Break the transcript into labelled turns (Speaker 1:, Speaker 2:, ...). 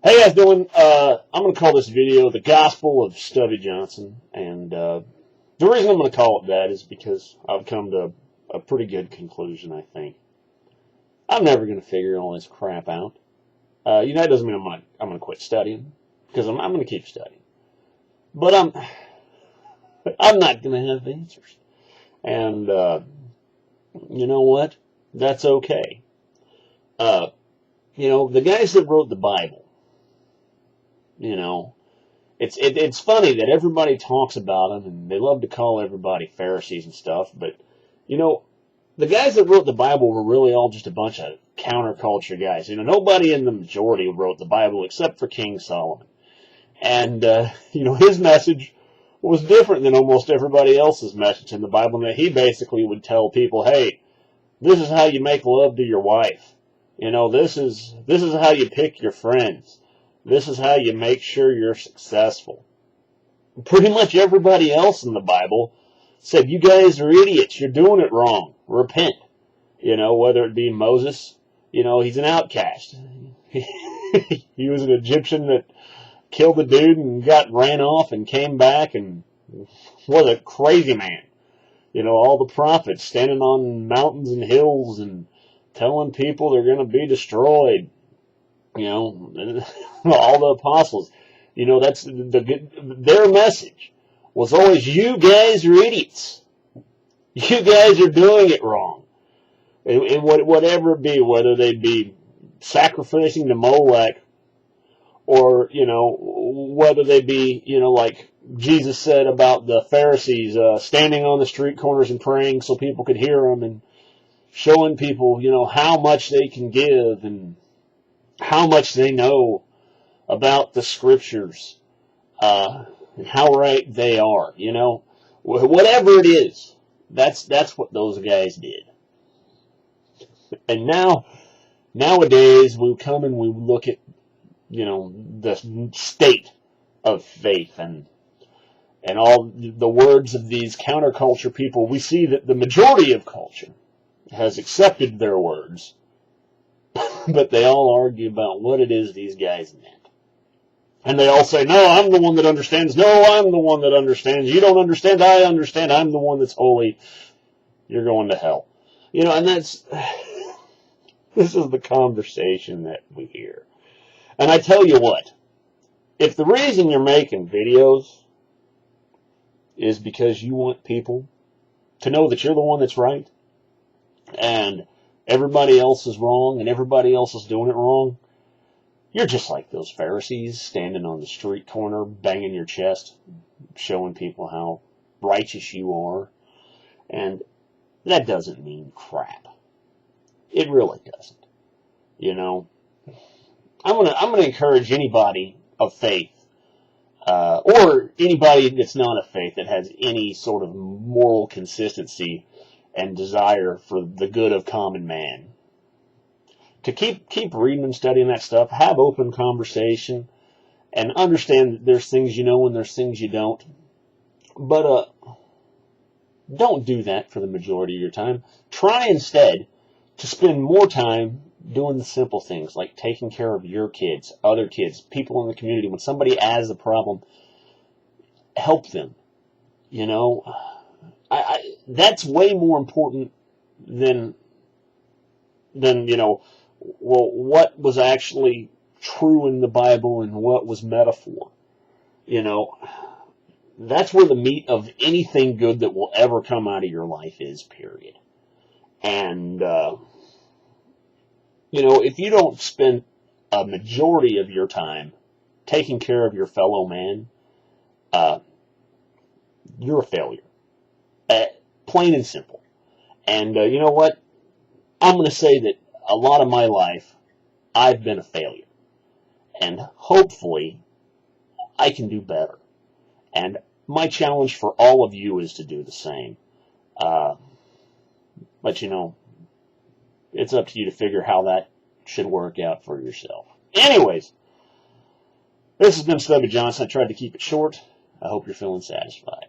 Speaker 1: Hey guys, doing? I'm going to call this video "The Gospel of Stubby Johnson," and the reason I'm going to call it that is because I've come to a pretty good conclusion. I think I'm never going to figure all this crap out. That doesn't mean I'm going to quit studying because I'm going to keep studying, but I'm not going to have answers, and you know what? That's okay. Uh, the guys that wrote the Bible. You know, it's funny that everybody talks about them and they love to call everybody Pharisees and stuff, but you know, the guys that wrote the Bible were really all just a bunch of counterculture guys. Nobody in the majority wrote the Bible except for King Solomon, and his message was different than almost everybody else's message in the Bible. And that he basically would tell people, hey, this is how you make love to your wife. This is how you pick your friends. This is how you make sure you're successful. Pretty much everybody else in the Bible said, you guys are idiots. You're doing it wrong. Repent. Whether it be Moses, he's an outcast. He was an Egyptian that killed a dude and ran off and came back and was a crazy man. All the prophets standing on mountains and hills and telling people they're going to be destroyed. All the apostles, that's their message was always, you guys are idiots. You guys are doing it wrong. And whatever it be, whether they be sacrificing to Molech or, whether they be, like Jesus said about the Pharisees standing on the street corners and praying so people could hear them and showing people, how much they can give and how much they know about the scriptures, and how right they are, whatever it is, that's what those guys did. And nowadays we come and we look at, the state of faith and all the words of these counterculture people. We see that the majority of culture has accepted their words, but they all argue about what it is these guys meant. And they all say, no, I'm the one that understands. No, I'm the one that understands. You don't understand. I understand. I'm the one that's holy. You're going to hell. And this is the conversation that we hear. And I tell you what, if the reason you're making videos is because you want people to know that you're the one that's right, and everybody else is wrong, and everybody else is doing it wrong, you're just like those Pharisees standing on the street corner, banging your chest, showing people how righteous you are. And that doesn't mean crap. It really doesn't. I'm gonna encourage anybody of faith, or anybody that's not of faith that has any sort of moral consistency and desire for the good of common man, to keep reading and studying that stuff, have open conversation, and understand that there's things you know and there's things you don't. But don't do that for the majority of your time. Try instead to spend more time doing the simple things like taking care of your kids, other kids, people in the community. When somebody has a problem, help them. That's way more important than what was actually true in the Bible and what was metaphor. That's where the meat of anything good that will ever come out of your life is, period. And, if you don't spend a majority of your time taking care of your fellow man, you're a failure. Plain and simple. And you know what? I'm going to say that a lot of my life, I've been a failure. And hopefully, I can do better. And my challenge for all of you is to do the same. But it's up to you to figure how that should work out for yourself. Anyways, this has been Stubbie Johnson. I tried to keep it short. I hope you're feeling satisfied.